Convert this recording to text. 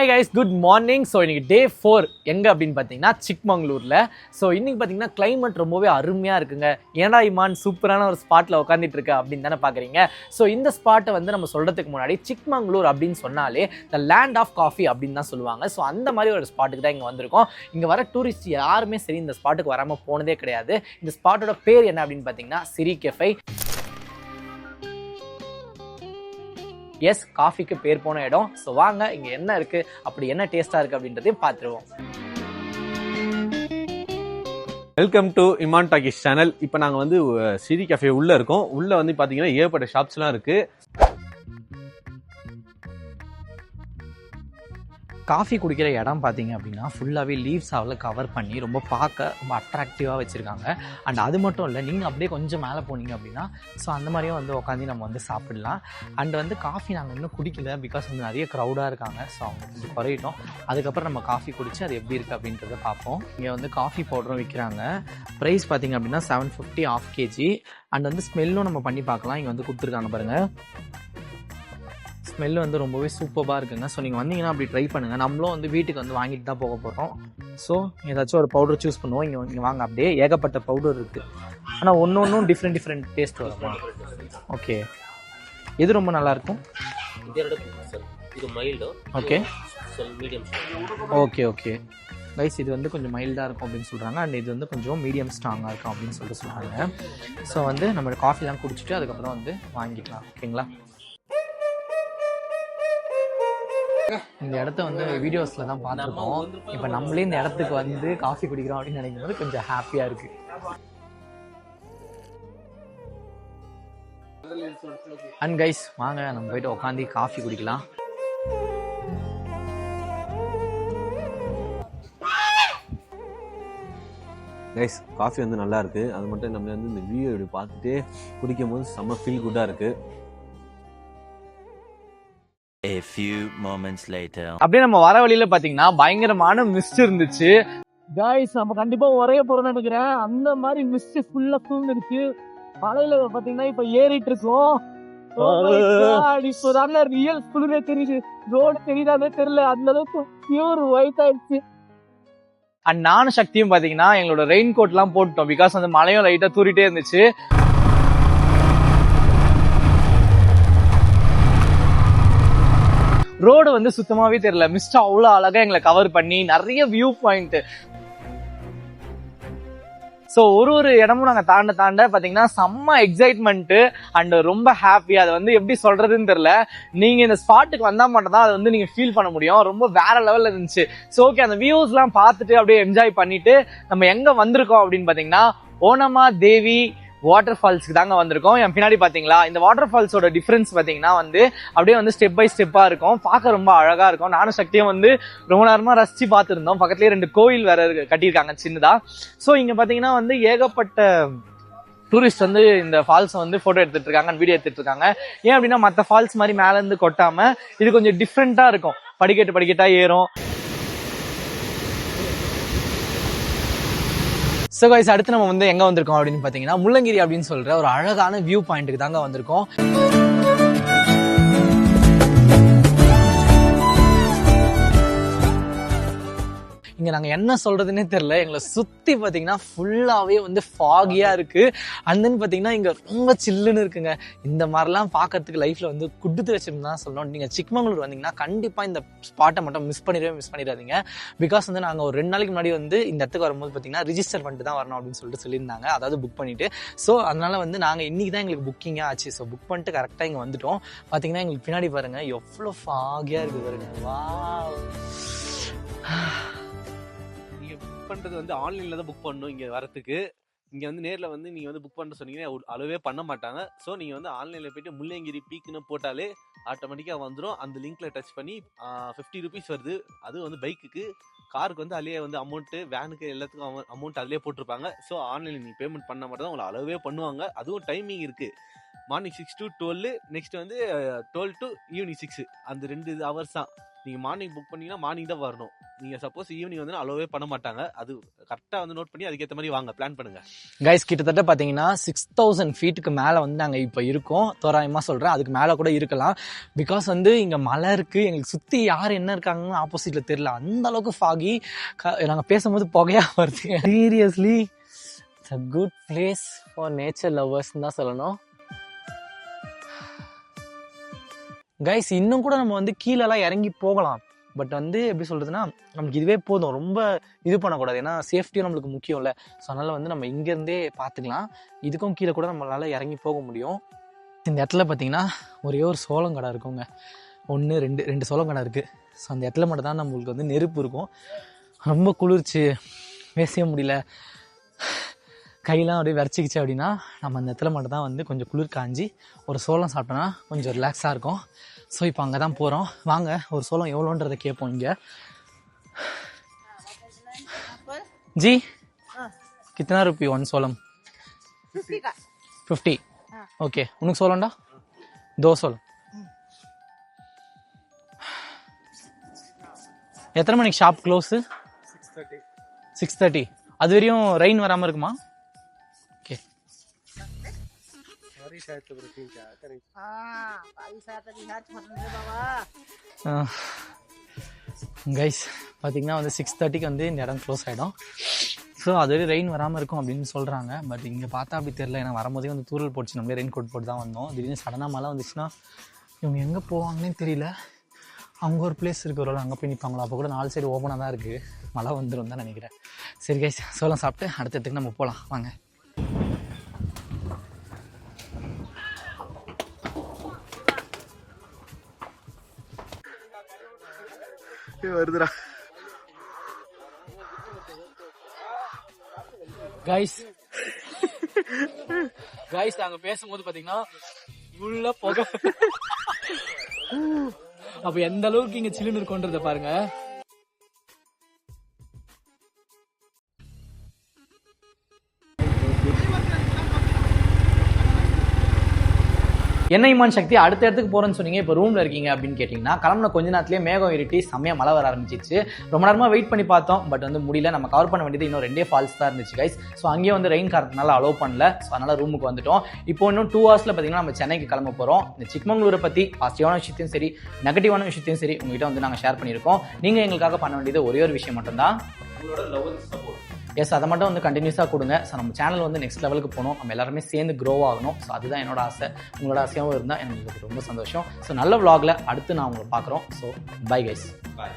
Hi guys, good morning. So இன்றைக்கி டே 4 எங்கே அப்படின்னு பார்த்தீங்கன்னா சிக்மங்களூரில். ஸோ இன்றைக்கி பார்த்தீங்கன்னா கிளைமேட் ரொம்பவே அருமையாக இருக்குங்க. ஏன்னா இமான் சூப்பரான ஒரு ஸ்பாட்டில் உட்காந்துட்டு இருக்க அப்படின்னு தானே பார்க்குறீங்க. ஸோ இந்த ஸ்பாட்டை வந்து நம்ம சொல்கிறதுக்கு முன்னாடி சிக்மங்களூர் அப்படின்னு சொன்னாலே த லேண்ட் ஆஃப் காஃபி அப்படின்னு தான் சொல்லுவாங்க. ஸோ அந்த மாதிரி ஒரு ஸ்பாட்டுக்கு தான் இங்கே வந்திருக்கோம். இங்கே வர டூரிஸ்ட் யாருமே சரி இந்த ஸ்பாட்டுக்கு வராமல் போனதே கிடையாது. இந்த ஸ்பாட்டோட பேர் என்ன அப்படின்னு பார்த்தீங்கன்னா சிரி கெஃபே. எஸ், காஃபிக்கு பேர் போன இடம். ஸோ வாங்க இங்கே என்ன இருக்குது, அப்படி என்ன டேஸ்ட்டாக இருக்குது அப்படின்றதையும் பார்த்துருவோம். Welcome to Iman talkies channel. இப்போ நாங்கள் வந்து சிரி கஃபே உள்ளே இருக்கோம். உள்ளே வந்து பார்த்தீங்கன்னா ஏகப்பட்ட ஷாப்ஸ்லாம் இருக்குது. காஃபி குடிக்கிற இடம் பார்த்தீங்க அப்படின்னா ஃபுல்லாகவே லீவ்ஸாவில் கவர் பண்ணி ரொம்ப பார்க்க ரொம்ப அட்ராக்டிவாக வச்சுருக்காங்க. அண்ட் அது மட்டும் இல்லை, நீங்கள் அப்படியே கொஞ்சம் மேலே போனீங்க அப்படின்னா ஸோ அந்த மாதிரியும் வந்து உட்காந்து நம்ம வந்து சாப்பிடலாம். அண்ட் வந்து காஃபி நாங்கள் இன்னும் குடிக்கல, பிகாஸ் வந்து நிறைய க்ரௌடாக இருக்காங்க. ஸோ அவங்க கொஞ்சம் குறையிட்டோம். அதுக்கப்புறம் நம்ம காஃபி குடித்து அது எப்படி இருக்குது அப்படின்றத பார்ப்போம். இங்கே வந்து காஃபி பவுடரும் விற்கிறாங்க. ப்ரைஸ் பார்த்தீங்க அப்படின்னா 750 ½ kg. அண்ட் வந்து ஸ்மெல்லும் நம்ம பண்ணி பார்க்கலாம். இங்கே வந்து கொடுத்துருக்காங்க பாருங்கள். ஸ்மெல் வந்து ரொம்பவே சூப்பராக இருக்குங்க. ஸோ நீங்கள் வந்தீங்கன்னா அப்படி ட்ரை பண்ணுங்கள். நம்மளும் வந்து வீட்டுக்கு வந்து வாங்கிட்டு தான் போக போகிறோம். ஸோ ஏதாச்சும் ஒரு பவுடர் சூஸ் பண்ணுவோம். இங்கே வாங்க, அப்படியே ஏகப்பட்ட பவுடர் இருக்குது. ஆனால் ஒன்றும் டிஃப்ரெண்ட் டேஸ்ட் வருமா? ஓகே, எது ரொம்ப நல்லாயிருக்கும்? ஓகே ஓகே ஓகே கைஸ், இது வந்து கொஞ்சம் மைல்டாக இருக்கும் அப்படின்னு சொல்கிறாங்க. அண்ட் இது வந்து கொஞ்சம் மீடியம் ஸ்ட்ராங்காக இருக்கும் அப்படின்னு சொல்கிறாங்க. ஸோ வந்து நம்ம காஃபிலாம் குடிச்சிட்டு அதுக்கப்புறம் வந்து வாங்கிக்கலாம். ஓகேங்களா? இந்த இடத்த வந்து வீடியோஸில் தான் பார்த்துருக்கோம். இப்போ நம்மளே இந்த இடத்துக்கு வந்து காஃபி குடிக்கிறோம் அப்படின்னு நினைக்கும் போது கொஞ்சம் ஹாப்பியாக இருக்குது. அண்ட் கைஸ், வாங்க நம்ம போயிட்டு உட்காந்து காஃபி குடிக்கலாம். கைஸ், காஃபி வந்து நல்லா இருக்குது. அது மட்டும் நம்ம வந்து இந்த வியூ இப்படி பார்த்துட்டு குடிக்கும் போது செம்ம ஃபீல் குட்டாக இருக்குது. A few moments later. அப்படியே நம்ம வர வழியில பாத்தீங்கன்னா பயங்கரமான மிஸ்ட் இருந்துச்சு. காய்ஸ், நம்ம கண்டிப்பா உரைய போறோம்னு நினைக்கிறேன். அந்த மாதிரி மிஸ்ட் ஃபுல்லா சூழ்ந்துருச்சு. மலையில பாத்தீங்கன்னா இப்ப ஏறிட்டு இருக்கோம். இப்பதான ரியல் குளிரே தெரியுது. ரோடு தெரியுதானே தெரியல, அந்த அளவுக்கு பியூர் ஒயிட் ஆயிடுச்சு. அண்ட் நானும் சக்தியும் பாத்தீங்கன்னா எங்களோட ரெயின் கோட் எல்லாம் போட்டோம். பிகாஸ் அந்த மழையும் லைட்டா தூரிட்டே இருந்துச்சு. ரோடு வந்து சுத்தமாவே தெரியல. மிஸ்ட் அவ்வளோ அழகா எங்களை கவர் பண்ணி நிறைய வியூ பாயிண்ட். ஸோ ஒரு இடமும் நாங்கள் தாண்ட பார்த்தீங்கன்னா செம்ம எக்ஸைட்மெண்ட் அண்ட் ரொம்ப ஹாப்பி. அதை வந்து எப்படி சொல்றதுன்னு தெரியல. நீங்கள் இந்த ஸ்பாட்டுக்கு வந்தால் மட்டும் தான் அதை வந்து நீங்கள் ஃபீல் பண்ண முடியும். ரொம்ப வேற லெவலில் இருந்துச்சு. ஸோ ஓகே, அந்த வியூஸ்லாம் பார்த்துட்டு அப்படியே என்ஜாய் பண்ணிட்டு நம்ம எங்கே வந்திருக்கோம் அப்படின்னு பார்த்தீங்கன்னா ஓனமா தேவி வாட்டர் ஃபால்ஸ்க்கு தாங்க வந்திருக்கோம். என் பின்னாடி பாத்தீங்களா, இந்த வாட்டர் ஃபால்ஸோட டிஃபரன்ஸ் பாத்தீங்கன்னா வந்து அப்படியே வந்து ஸ்டெப் பை ஸ்டெப்பா இருக்கும். பார்க்க ரொம்ப அழகா இருக்கும். நானும் சக்தியும் வந்து ரொம்ப நேரமா ரசிச்சு பார்த்துருந்தோம். பக்கத்துலேயே 2 கோயில் வேற கட்டியிருக்காங்க சின்னதா. ஸோ இங்க பாத்தீங்கன்னா வந்து ஏகப்பட்ட டூரிஸ்ட் வந்து இந்த ஃபால்ஸை வந்து போட்டோ எடுத்துட்டு இருக்காங்க, வீடியோ எடுத்துட்டு இருக்காங்க. ஏன் அப்படின்னா மற்ற ஃபால்ஸ் மாதிரி மேல இருந்து கொட்டாம இது கொஞ்சம் டிஃப்ரெண்டா இருக்கும். படிக்கட்டா ஏறும். ஸோ கைஸ், அடுத்து நம்ம வந்து எங்கே வந்திருக்கோம் அப்படின்னு பார்த்தீங்கன்னா முள்ளங்கிரி அப்படின்னு சொல்கிற ஒரு அழகான வியூ பாயிண்ட்டுக்கு தாங்க வந்திருக்கோம். இங்கே நாங்கள் என்ன சொல்கிறதுனே தெரில. எங்களை சுற்றி பார்த்தீங்கன்னா ஃபுல்லாகவே வந்து ஃபாகியாக இருக்குது. அண்ட் தென் பார்த்தீங்கன்னா இங்கே ரொம்ப சில்லுன்னு இருக்குங்க. இந்த மாதிரிலாம் பார்க்கறதுக்கு லைஃப்பில் வந்து குடுத்து வச்சுருந்து தான் சொல்லணும். நீங்கள் சிக்மங்களூர் வந்தீங்கன்னா கண்டிப்பாக இந்த ஸ்பாட்டை மட்டும் மிஸ் பண்ணிடாதீங்க. பிகாஸ் வந்து நாங்கள் ஒரு 2 நாளைக்கு முன்னாடி வந்து இந்த இடத்துக்கு வரும்போது பார்த்தீங்கன்னா ரிஜிஸ்டர் பண்ணிட்டு தான் வரணும் அப்படின்னு சொல்லியிருந்தாங்க. அதாவது புக் பண்ணிவிட்டு. ஸோ அதனால் வந்து நாங்கள் இன்றைக்கி தான் எங்களுக்கு புக்கிங்காக ஆச்சு. ஸோ புக் பண்ணிட்டு கரெக்டாக இங்கே வந்துவிட்டோம். பார்த்தீங்கன்னா எங்களுக்கு பின்னாடி பாருங்கள் எவ்வளோ ஃபாகியாக இருக்குது பாருங்கள். வா, பண்ணுறது வந்து ஆன்லைனில் தான் புக் பண்ணணும். இங்கே வரத்துக்கு இங்கே வந்து நேரில் வந்து நீங்கள் வந்து புக் பண்ண சொன்னீங்கன்னா அளவே பண்ண மாட்டாங்க. ஸோ நீங்கள் வந்து ஆன்லைனில் போய்ட்டு முள்ளங்கிரி பீக்குன்னு போட்டாலே ஆட்டோமேட்டிக்காக வந்துடும். அந்த லிங்க்கில் டச் பண்ணி 50 rupees வருது. அது வந்து பைக்குக்கு, காருக்கு வந்து அதிலே வந்து அமௌண்ட்டு, வேனுக்கு எல்லாத்துக்கும் அமௌண்ட் அதிலே போட்டிருப்பாங்க. ஸோ ஆன்லைனில் நீங்கள் பேமெண்ட் பண்ண மட்டும் தான் உங்களை அளவே பண்ணுவாங்க. அதுவும் டைமிங் இருக்குது. மார்னிங் 6 to 12, நெக்ஸ்ட் வந்து 12 to evening 6. அந்த 2 hours தான். நீங்கள் மார்னிங் புக் பண்ணீங்கன்னா மார்னிங் தான் வரணும். நீங்கள் சப்போஸ் ஈவினிங் வந்து அலோவே பண்ண மாட்டாங்க. அது கரெக்டாக வந்து நோட் பண்ணி அதுக்கேற்ற மாதிரி வாங்க, பிளான் பண்ணுங்கள். கைஸ் கிட்டத்தட்ட பார்த்தீங்கன்னா 6000 ஃபீட்டுக்கு மேலே வந்து நாங்கள் இப்போ இருக்கோம். தோராயமாக சொல்கிறேன், அதுக்கு மேலே கூட இருக்கலாம். பிகாஸ் வந்து இங்கே மலை இருக்குது, எங்களுக்கு சுற்றி யார் என்ன இருக்காங்கன்னு ஆப்போசிட்டில் தெரியல. அந்த அளவுக்கு ஃபாகி, நாங்கள் பேசும்போது புகையாக வருது. Seriously it's a good place for nature லவ்வர்ஸ்ன்னு தான் சொல்லணும். கைஸ் இன்னும் கூட நம்ம வந்து கீழெல்லாம் இறங்கி போகலாம். பட் வந்து எப்படி சொல்கிறதுனா, நமக்கு இதுவே போதும், ரொம்ப இது பண்ணக்கூடாது. ஏன்னா சேஃப்டியும் நம்மளுக்கு முக்கியம் இல்லை. ஸோ அதனால் வந்து நம்ம இங்கேருந்தே பார்த்துக்கலாம். இதுக்கும் கீழே கூட நம்மளால் இறங்கி போக முடியும். இந்த இடத்துல பார்த்தீங்கன்னா ஒரே ஒரு சோளங்கடை இருக்குங்க. 1 2 சோளங்கடை இருக்குது. ஸோ அந்த இடத்துல மட்டும் தான் நம்மளுக்கு வந்து நெருப்பு இருக்கும். ரொம்ப குளிர்ச்சி, பேசவே முடியல, கையெல்லாம் அப்படியே விரைச்சிக்கிச்சு அப்படின்னா நம்ம அந்த இடத்துல மட்டும் தான் வந்து கொஞ்சம் குளிர் காஞ்சி ஒரு சோளம் சாப்பிட்டோன்னா கொஞ்சம் ரிலாக்ஸாக இருக்கும். ஸோ இப்போ அங்கே தான் போகிறோம். வாங்க ஒரு சோளம் எவ்வளோன்றதை கேட்போம். இங்கே जी कितना रुपये 1 सोलम? 50 का 50. ओके उनके सोलंडा 2 सोल. எத்தனை மணிக்கு ஷாப் க்ளோஸ்? 6:30. அது வரையும் ரெயின் வராமல் இருக்குமா? ஓகே. கைஸ் பார்த்தீங்கன்னா வந்து 6:30க்கு வந்து இந்த இடம் க்ளோஸ் ஆகிடும். ஸோ அது வரையும் ரெயின் வராமல் இருக்கும் அப்படின்னு சொல்கிறாங்க. பட் இங்கே பார்த்தா அப்படி தெரியல. ஏன்னா வரும்போதே வந்து தூரல் போட்டுச்சு, நம்மளே ரெயின் கோட் போட்டு தான் வந்தோம். திடீர்னு சடனாக மழை வந்துச்சுன்னா இவங்க எங்கே போவாங்கன்னே தெரியல. அங்கே ஒரு பிளேஸ் இருக்குது, ஒரு அங்கே போய் நிற்பாங்களோ. அப்போ கூட 4 சைடு ஓப்பனாக தான் இருக்குது, மழை வந்துடும் தான் நினைக்கிறேன். சரி கைஸ் சோளம் சாப்பிட்டு அடுத்த இடத்துக்கு நம்ம போகலாம் வாங்க. வருதுடா கைஸ். கைஸ் நாங்கள் பேசும்போது பார்த்தீங்கன்னா உள்ள புகை. அப்போ எந்த அளவுக்கு இங்கே சில்லுன்னு இருக்குன்றதை பாருங்க. என்ன இமான் சக்தி அடுத்த இடத்துக்கு போறேன்னு சொன்னீங்க, இப்போ ரூம்ல இருக்கீங்க அப்படின்னு கேட்டிங்கன்னா, கிளம்புன கொஞ்ச நேரத்திலேயே மேகம் இருட்டி செம்மையா மழை வர ஆரம்பிச்சிச்சு. ரொம்ப நேரமா வெயிட் பண்ணி பார்த்தோம், பட் வந்து முடியல. நம்ம கவர் பண்ண வேண்டியது இன்னும் 2 ஃபால்ஸ் தான் இருந்துச்சு கைஸ். ஸோ அங்கேயே வந்து ரெயின் காரணத்தினால அலோவ் பண்ணல. ஸோ அதனால ரூமுக்கு வந்துட்டோம். இப்போ இன்னும் 2 ஹவர்ஸ்ல பார்த்தீங்கன்னா நம்ம சென்னைக்கு கிளம்ப போறோம். இந்த சிக்மங்களூரை பத்தி பாசிட்டிவான விஷயத்தையும் சரி நெகட்டிவான விஷயத்தையும் சரி உங்ககிட்ட வந்து நாங்கள் ஷேர் பண்ணியிருக்கோம். நீங்க எங்களுக்காக பண்ண வேண்டியது ஒரே ஒரு விஷயம் மட்டும்தான், உங்களோட லவ் அண்ட் சப்போர்ட். எஸ் அதை மட்டும் வந்து கண்டினியூஸாக கொடுங்க. ஸோ நம்ம சேனல் வந்து நெக்ஸ்ட் லெவலுக்கு போகணும், நம்ம எல்லாருமே சேர்ந்து க்ரோ ஆகணும். ஸோ அதுதான் என்னோட ஆசை. உங்களோட ஆசையாகவும் இருந்தால் எனக்கு ரொம்ப சந்தோஷம். ஸோ நல்ல vlogல அடுத்து நான் உங்களை பார்க்குறோம். So bye guys. பாய்.